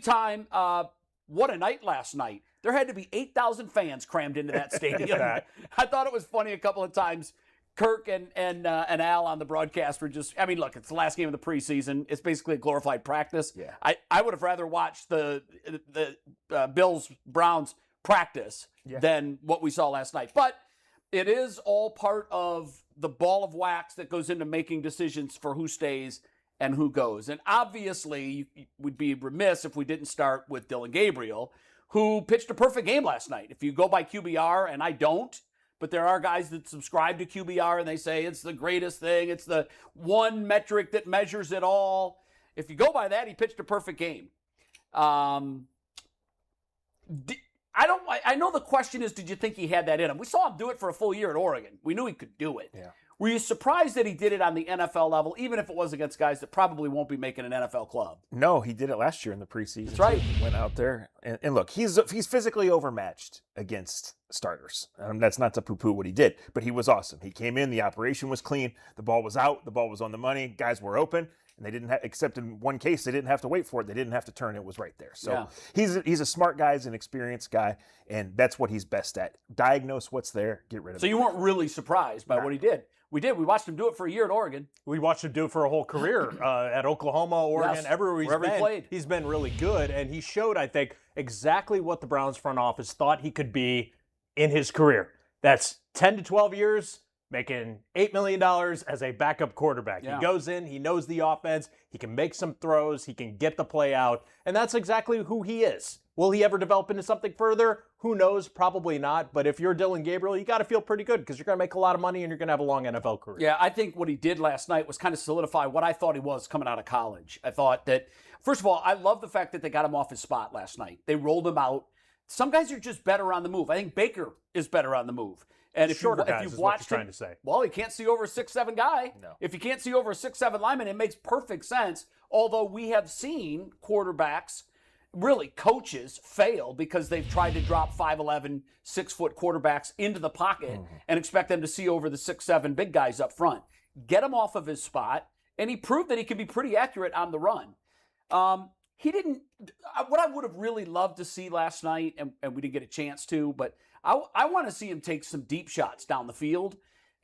Time, what a night last night. There had to be 8,000 fans crammed into that stadium. I thought it was funny a couple of times. Kirk and Al on the broadcast were just, I mean, look, it's the last game of the preseason. It's basically a glorified practice. Yeah. I would have rather watched the Bills-Browns practice than what we saw last night. But it is all part of the ball of wax that goes into making decisions for who stays and who goes. And obviously, we'd be remiss if we didn't start with Dillon Gabriel, who pitched a perfect game last night. If you go by QBR, and I don't, but there are guys that subscribe to QBR and they say it's the greatest thing. It's the one metric that measures it all. If you go by that, he pitched a perfect game. I know the question is, did you think he had that in him? We saw him do it for a full year at Oregon. We knew he could do it. Yeah. Were you surprised that he did it on the NFL level, even if it was against guys that probably won't be making an NFL club? No, he did it last year in the preseason. That's right. He went out there. And look, he's physically overmatched against starters. That's not to poo-poo what he did, but he was awesome. He came in, the operation was clean, the ball was out, the ball was on the money, guys were open, and they didn't have, except in one case, they didn't have to wait for it. They didn't have to turn. It was right there. So he's a smart guy, he's an experienced guy, and that's what he's best at. Diagnose what's there, get rid of it. So you weren't really surprised by what he did? We did. We watched him do it for a year at Oregon. We watched him do it for a whole career at Oklahoma, Oregon, everywhere he's been. He played. He's been really good, and he showed, I think, exactly what the Browns front office thought he could be in his career. That's 10 to 12 years, making $8 million as a backup quarterback. Yeah. He goes in, he knows the offense, he can make some throws, he can get the play out, and that's exactly who he is. Will he ever develop into something further? Who knows? Probably not. But if you're Dillon Gabriel, you got to feel pretty good because you're going to make a lot of money and you're going to have a long NFL career. Yeah, I think what he did last night was kind of solidify what I thought he was coming out of college. I thought that, first of all, I love the fact that they got him off his spot last night. They rolled him out. Some guys are just better on the move. I think Baker is better on the move. And if Shorter guys you've is what watched you're him, trying to say. Well, he can't see over a 6'7" guy. No. If you can't see over a 6'7" lineman, it makes perfect sense. Although we have seen quarterbacks, really coaches, fail because they've tried to drop 5'11", 6-foot quarterbacks into the pocket and expect them to see over the 6'7" big guys up front. Get him off of his spot, and he proved that he could be pretty accurate on the run. He didn't, what I would have really loved to see last night, and we didn't get a chance to, but I want to see him take some deep shots down the field.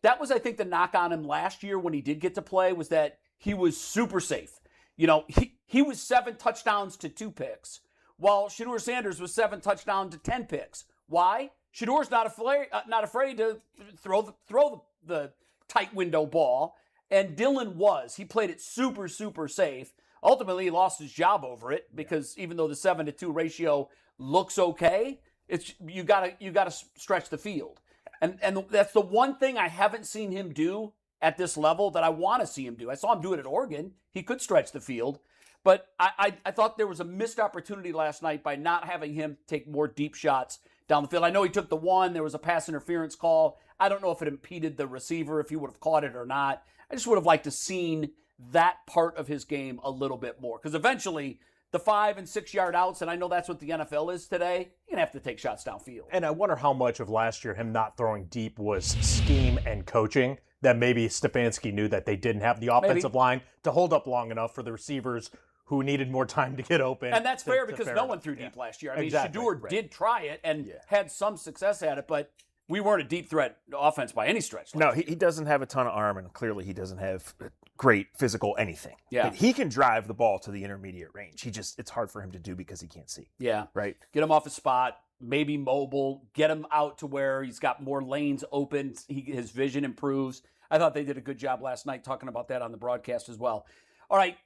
That was, I think, the knock on him last year when he did get to play, was that he was super safe. You know, he was 7 touchdowns to 2 picks, while Shedeur Sanders was 7 touchdowns to 10 picks. Why? Shedor's not afraid to throw the tight window ball, and Dillon was. He played it super, super safe. Ultimately, he lost his job over it because even though the 7-to-2 ratio looks okay, it's you gotta stretch the field, and that's the one thing I haven't seen him do at this level that I want to see him do. I saw him do it at Oregon. He could stretch the field, but I thought there was a missed opportunity last night by not having him take more deep shots down the field. I know he took the one. There was a pass interference call. I don't know if it impeded the receiver, if he would have caught it or not. I just would have liked to seen that part of his game a little bit more, because eventually the 5 and 6 yard outs, and I know that's what the NFL is today, you're going to have to take shots downfield. And I wonder how much of last year him not throwing deep was scheme and coaching, that maybe Stefanski knew that they didn't have the offensive line to hold up long enough for the receivers who needed more time to get open. And that's fair because no one threw deep last year. I mean, Shedeur did try it and had some success at it, but we weren't a deep threat offense by any stretch. No, he doesn't have a ton of arm, and clearly he doesn't have great physical anything. Yeah. But he can drive the ball to the intermediate range. It's hard for him to do because he can't see. Yeah. Right. Get him off his spot, maybe mobile, get him out to where he's got more lanes open, his vision improves. I thought they did a good job last night talking about that on the broadcast as well. All right,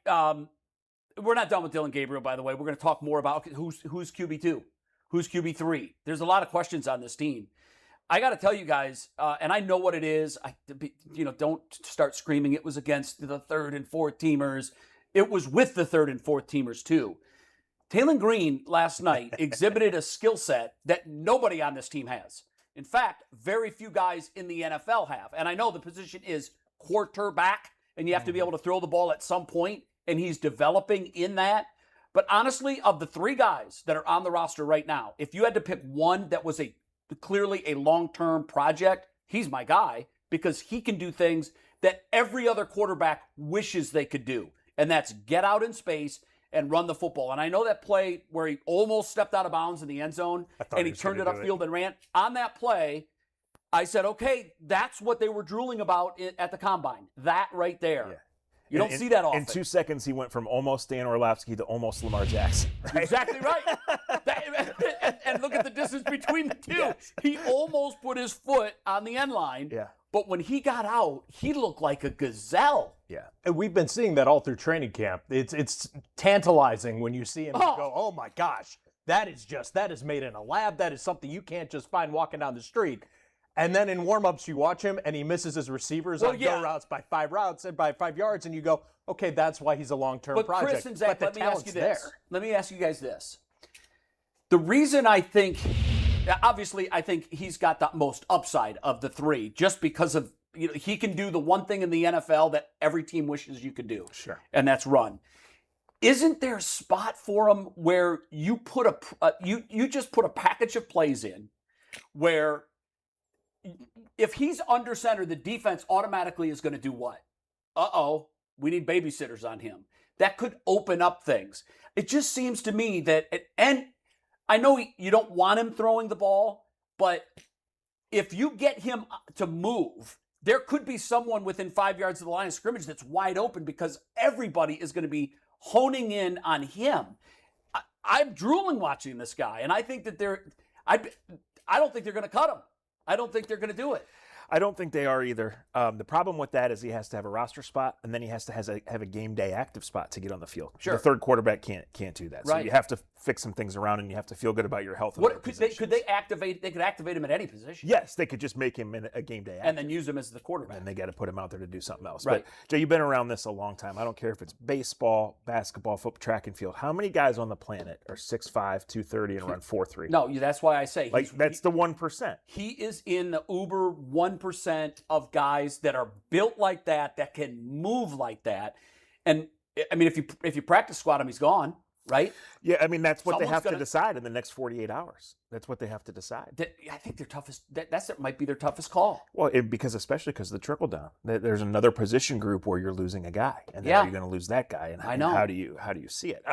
we're not done with Dillon Gabriel, by the way. We're going to talk more about who's QB2, who's QB3. There's a lot of questions on this team. I got to tell you guys, and I know what it is. Don't start screaming it was against the 3rd and 4th teamers. It was with the 3rd and 4th teamers too. Taylen Green last night exhibited a skill set that nobody on this team has. In fact, very few guys in the NFL have. And I know the position is quarterback, and you have to be able to throw the ball at some point, and he's developing in that. But honestly, of the 3 guys that are on the roster right now, if you had to pick one that was clearly a long-term project, he's my guy, because he can do things that every other quarterback wishes they could do. And that's get out in space and run the football. And I know that play where he almost stepped out of bounds in the end zone and he turned it upfield and ran. On that play, I said, okay, that's what they were drooling about at the combine. That right there. Yeah. You don't see that often. In 2 seconds, he went from almost Dan Orlovsky to almost Lamar Jackson. Right? Exactly right. And look at the distance between the two. Yes. He almost put his foot on the end line. Yeah. But when he got out, he looked like a gazelle. Yeah. And we've been seeing that all through training camp. It's tantalizing when you see him and go, oh my gosh, that is made in a lab. That is something you can't just find walking down the street. And then in warm-ups, you watch him, and he misses his receivers on go routes by 5 yards, and you go, okay, that's why he's a long-term project. Chris and Zach, let me ask you this. Let me ask you guys this. The reason I think, obviously, I think he's got the most upside of the three, just because of, he can do the one thing in the NFL that every team wishes you could do. Sure. And that's run. Isn't there a spot for him where you put you just put a package of plays in where if he's under center, the defense automatically is going to do what? We need babysitters on him. That could open up things. It just seems to me that, and I know you don't want him throwing the ball, but if you get him to move, there could be someone within 5 yards of the line of scrimmage that's wide open because everybody is going to be honing in on him. I'm drooling watching this guy, and I think that I don't think they're going to cut him. I don't think they're going to do it. I don't think they are either. The problem with that is he has to have a roster spot, and then he has to have a game day active spot to get on the field. Sure. The third quarterback can't do that. Right. So you have to fix some things around, and you have to feel good about your health. Could they activate? They could activate him at any position. Yes, they could just make him a game day active. And then use him as the quarterback. And they got to put him out there to do something else. Right. But Jay, you've been around this a long time. I don't care if it's baseball, basketball, football, track and field. How many guys on the planet are 6'5", 230, and run 4.3? No, that's why I say that's the 1%. He is in the uber 1% of guys that are built like that can move like that. And I mean, if you practice squat him, he's gone, right? Yeah, I mean, that's what Someone's they have to decide in the next 48 hours. That's what they have to decide. I think their toughest. That might be their toughest call. Well, especially because of the trickle down. There's another position group where you're losing a guy, and then are you going to lose that guy? And I know. How do you see it?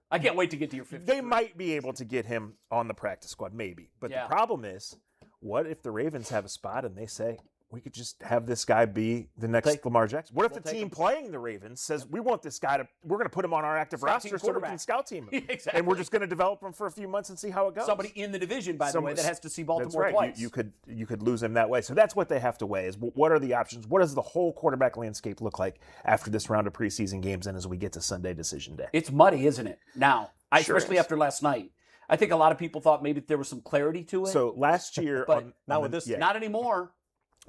I can't wait to get to your 50. They might be able to get him on the practice squad, maybe. But the problem is, what if the Ravens have a spot and they say, we could just have this guy be the next Lamar Jackson? What if the team playing the Ravens says, we want this guy we're going to put him on our active roster so we can scout team him. Exactly. And we're just going to develop him for a few months and see how it goes. Somebody in the division, by the way, that has to see Baltimore that's right. twice. You could lose him that way. So that's what they have to weigh is what are the options? What does the whole quarterback landscape look like after this round of preseason games and as we get to Sunday decision day? It's muddy, isn't it? Now, especially after last night. I think a lot of people thought maybe there was some clarity to it. So last year, but not anymore.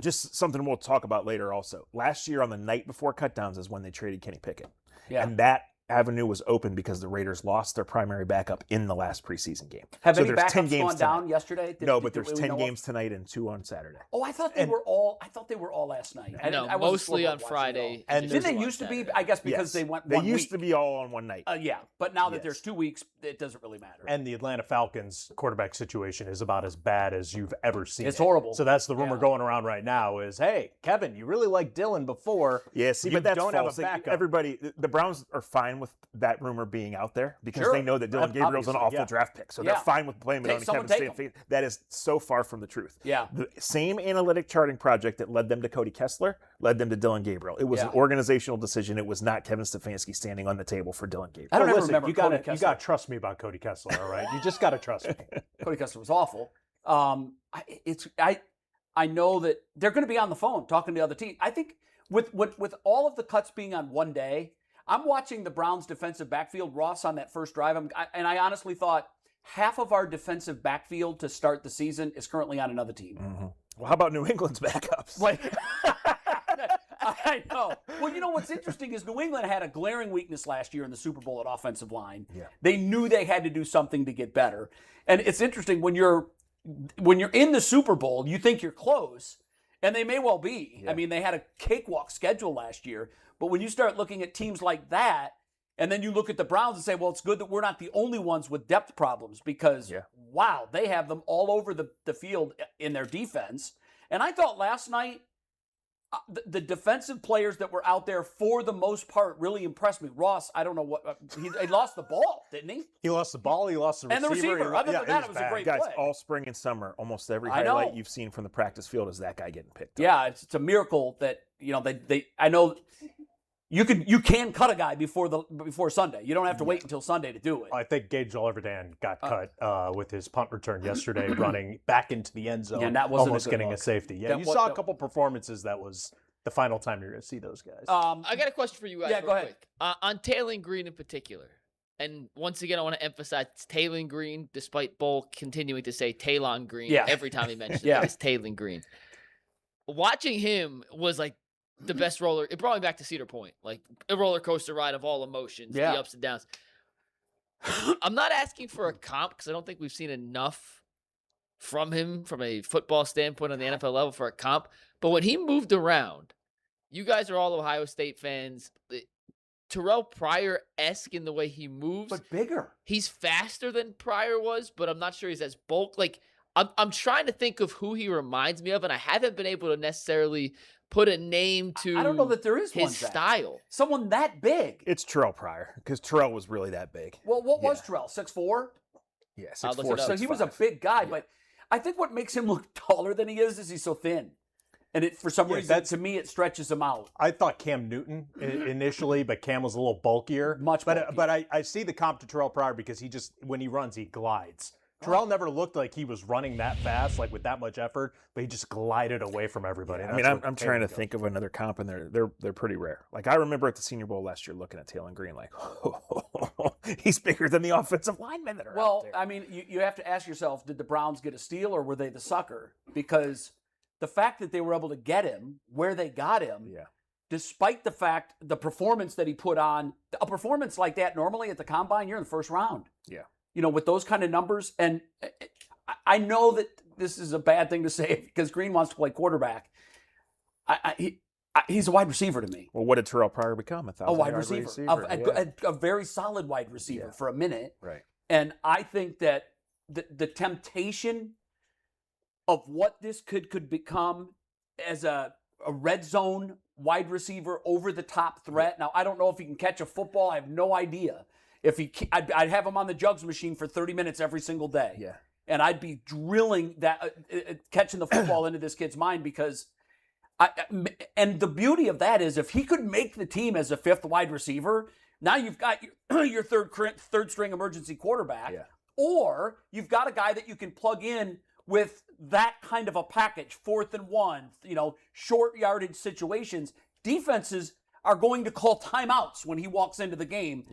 Just something we'll talk about later also. Last year on the night before cutdowns is when they traded Kenny Pickett. Yeah. And that avenue was open because the Raiders lost their primary backup in the last preseason game. Have any backups gone down yesterday? But there's 10 games tonight and 2 on Saturday. Oh, I thought they were all last night. No, mostly on Friday. And did they used to be? I guess because they went 1 week. They used to be all on one night. Yeah, but now that there's 2 weeks, it doesn't really matter. And the Atlanta Falcons quarterback situation is about as bad as you've ever seen. It's horrible. So that's the rumor going around right now is, hey, Kevin, you really liked Dillon before. Yeah, see, but that's don't false. have a backup. Everybody, the Browns are fine with that rumor being out there because they know that Dillon Gabriel's an awful draft pick. So they're fine with playing it on Kevin Stefanski. That is so far from the truth. Yeah. The same analytic charting project that led them to Cody Kessler led them to Dillon Gabriel. It was an organizational decision. It was not Kevin Stefanski standing on the table for Dillon Gabriel. I don't remember. You got to trust me about Cody Kessler, all right? You just got to trust me. Cody Kessler was awful. I know that they're going to be on the phone talking to the other team. I think with all of the cuts being on one day, I'm watching the Browns' defensive backfield, Ross, on that first drive, and I honestly thought half of our defensive backfield to start the season is currently on another team. Mm-hmm. Well, how about New England's backups? I know. Well, you know what's interesting is New England had a glaring weakness last year in the Super Bowl at offensive line. Yeah. They knew they had to do something to get better. And it's interesting when you're in the Super Bowl, you think you're close, and they may well be. Yeah. I mean, they had a cakewalk schedule last year. But when you start looking at teams like that, and then you look at the Browns and say, well, it's good that we're not the only ones with depth problems because, wow, they have them all over the field in their defense. And I thought last night, The defensive players that were out there for the most part really impressed me. Ross, I don't know what he lost the ball, didn't he? He lost the ball. He lost the receiver. And the receiver. Other than that, it was a great Guys, play. all spring and summer, almost every I know. highlight you've seen from the practice field is that guy getting picked up. Yeah, it's a miracle that they. I know you can cut a guy before Sunday. You don't have to wait until Sunday to do it. I think Gage Oliverdan got cut with his punt return yesterday, running back into the end zone, Yeah, and that wasn't almost a good getting look. a safety. Yeah, That you wa- saw a that- couple performances that was the final time you're going to see those guys. I got a question for you guys. Yeah, real go ahead. quick. On Taylen Green in particular. And once again, I want to emphasize it's Taylen Green, despite Bull continuing to say Taylon Green every time he mentions it. It's Taylen Green. Watching him was like the best roller. It brought me back to Cedar Point, like a roller coaster ride of all emotions, the ups and downs. I'm not asking for a comp because I don't think we've seen enough from him from a football standpoint on the NFL level for a comp. But when he moved around, you guys are all Ohio State fans. Terrell Pryor-esque in the way he moves. But bigger. He's faster than Pryor was, but I'm not sure he's as bulk. Like, I'm trying to think of who he reminds me of, and I haven't been able to necessarily put a name to I don't know that there is one, his Zach. style. Someone that big. It's Terrell Pryor, because Terrell was really that big. Well, what was Terrell? 6'4"? Yeah, I'll look 6'4", it up. So he was a 6'5". big guy, but I think what makes him look taller than he is he's so thin. And it, for some reason, to me, it stretches him out. I thought Cam Newton initially, but Cam was a little bulkier. Much bulkier. But I see the comp to Terrell Pryor because he just, when he runs, he glides. Terrell never looked like he was running that fast, like with that much effort, but he just glided away from everybody. I mean, I'm trying to think of another comp, and they're pretty rare. Like, I remember at the Senior Bowl last year looking at Taylen Green, like, he's bigger than the offensive linemen that are out there. I mean, you have to ask yourself, did the Browns get a steal or were they the sucker? Because the fact that they were able to get him where they got him, despite the fact, the performance that he put on, a performance like that normally at the Combine, you're in the first round. Yeah. You know, with those kind of numbers. And I know that this is a bad thing to say because Green wants to play quarterback. He's a wide receiver to me. Well, what did Terrell Pryor become? A wide receiver. A very solid wide receiver for a minute. Right. And I think that the temptation of what this could become as a red zone wide receiver, over the top threat. Now, I don't know if he can catch a football. I have no idea. I'd have him on the jugs machine for 30 minutes every single day. Yeah. And I'd be drilling that, catching the football into this kid's mind because and the beauty of that is if he could make the team as a fifth wide receiver, now you've got your third string emergency quarterback, or you've got a guy that you can plug in with that kind of a package, 4th and 1, short yardage situations. Defenses are going to call timeouts when he walks into the game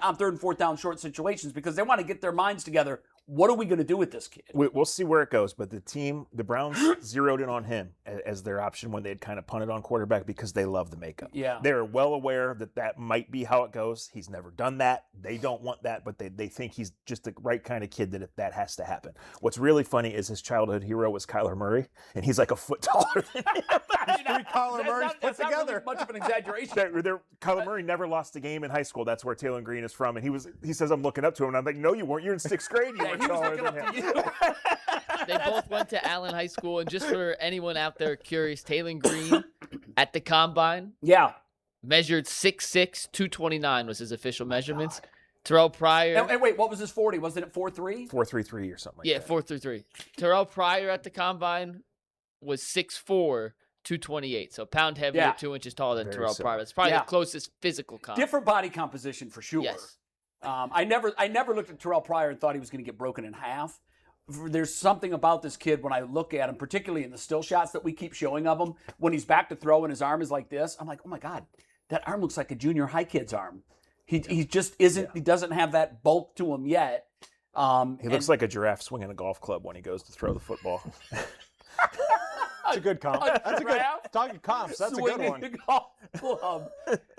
on 3rd and 4th down short situations because they want to get their minds together. What are we going to do with this kid? We'll see where it goes, but the Browns zeroed in on him as their option when they'd kind of punted on quarterback because they love the makeup. Yeah. They're well aware that might be how it goes. He's never done that. They don't want that, but they think he's just the right kind of kid that has to happen. What's really funny is his childhood hero was Kyler Murray, and he's like a foot taller than him. Three Kyler Murrays put together. Not really much of an exaggeration. Kyler Murray never lost a game in high school. That's where Taylen Green is from, and he says, I'm looking up to him, and I'm like, no, you weren't. You're in 6th grade. You were taller than him. They both went to Allen High School, and just for anyone out there curious, Taylen Green at the Combine measured 6'6", 229 was his official measurements. Terrell Pryor. And wait, what was his 40? Wasn't it 4.3? 4.33 or something like that. 4.33. Terrell Pryor at the Combine was 6'4", 228. So pound heavier, 2 inches taller than Terrell Pryor. It's probably the closest physical comp. Different body composition for sure. Yes. I never looked at Terrell Pryor and thought he was going to get broken in half. There's something about this kid when I look at him, particularly in the still shots that we keep showing of him, when he's back to throw and his arm is like this, I'm like, oh my God, that arm looks like a junior high kid's arm. He just isn't, he doesn't have that bulk to him yet. He looks like a giraffe swinging a golf club when he goes to throw the football. That's a good comp. That's a good talking comps. That's a good one.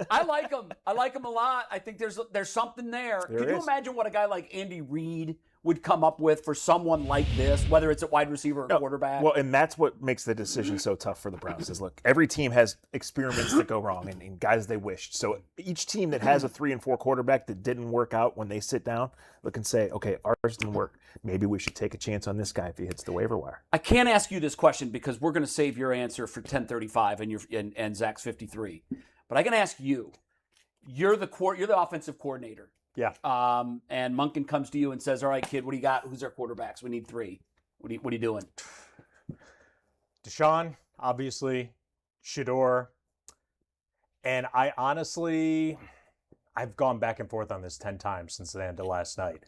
I like him. I like him a lot. I think there's something there. Can you imagine what a guy like Andy Reid would come up with for someone like this, whether it's at wide receiver or quarterback? Well, and that's what makes the decision so tough for the Browns is, look, every team has experiments that go wrong and guys they wished. So each team that has a 3 and 4 quarterback that didn't work out, when they sit down, look and say, okay, ours didn't work. Maybe we should take a chance on this guy if he hits the waiver wire. I can't ask you this question because we're going to save your answer for 10:35 and Zach's 53. But I can ask you. You're the offensive coordinator. Yeah. And Monken comes to you and says, "All right, kid, what do you got? Who's our quarterbacks? We need 3. What are you doing?" Deshaun, obviously, Shador, and I've gone back and forth on this 10 times since the end of last night.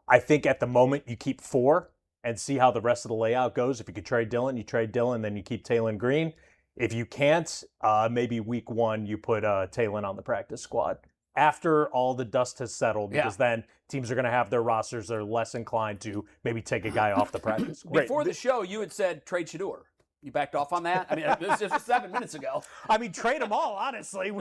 I think at the moment you keep 4 and see how the rest of the layout goes. If you could trade Dillon, you trade Dillon, then you keep Taylen Green. If you can't, maybe week 1 you put Taylen on the practice squad after all the dust has settled, because then teams are going to have their rosters that are less inclined to maybe take a guy off the practice squad. Before the show, you had said trade Shador. You backed off on that? I mean, this was 7 minutes ago. I mean, trade them all, honestly.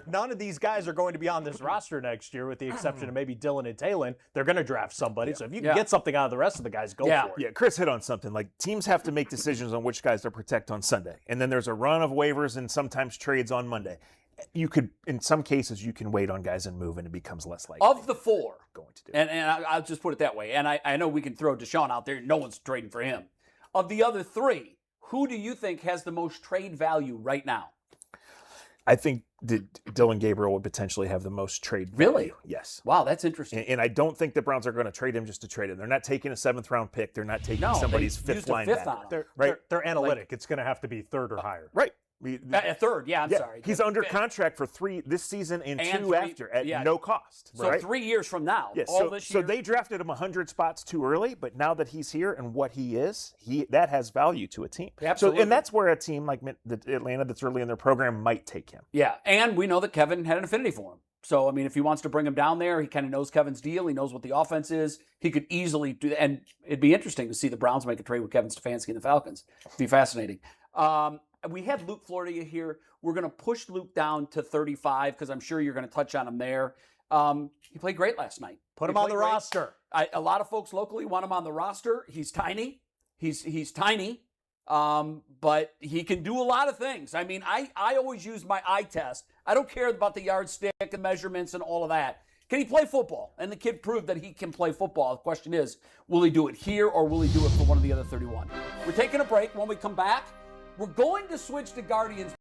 None of these guys are going to be on this roster next year, with the exception of maybe Dillon and Taylen. They're going to draft somebody. So if you can get something out of the rest of the guys, go for it. Yeah, Chris hit on something. Like, teams have to make decisions on which guys to protect on Sunday. And then there's a run of waivers and sometimes trades on Monday. You could, in some cases, you can wait on guys and move, and it becomes less likely. Of the 4, going to do. And I'll just put it that way. And I know we can throw Deshaun out there. No one's trading for him. Of the other 3, who do you think has the most trade value right now? I think Dillon Gabriel would potentially have the most trade value. Really? Yes. Wow, that's interesting. And I don't think the Browns are going to trade him just to trade him. They're not taking a 7th-round pick. They're not taking somebody's fifth linebacker. They're analytic. It's going to have to be 3rd or higher. Right. A 3rd, I'm sorry. He's under contract for 3 this season and 2 after at no cost. So 3 years from now. Yes. This So year. they drafted him 100 spots too early, but now that he's here and what he is, that has value to a team. Absolutely. So, and that's where a team like Atlanta that's early in their program might take him. Yeah, and we know that Kevin had an affinity for him. So, I mean, if he wants to bring him down there, he kind of knows Kevin's deal. He knows what the offense is. He could easily do that. And it'd be interesting to see the Browns make a trade with Kevin Stefanski and the Falcons. It'd be fascinating. We had Luke Florida here. We're going to push Luke down to 35 because I'm sure you're going to touch on him there. He played great last night. Put him on the roster. A lot of folks locally want him on the roster. He's tiny. He's tiny, but he can do a lot of things. I mean, I always use my eye test. I don't care about the yardstick and measurements and all of that. Can he play football? And the kid proved that he can play football. The question is, will he do it here or will he do it for one of the other 31? We're taking a break. When we come back, we're going to switch to Guardians.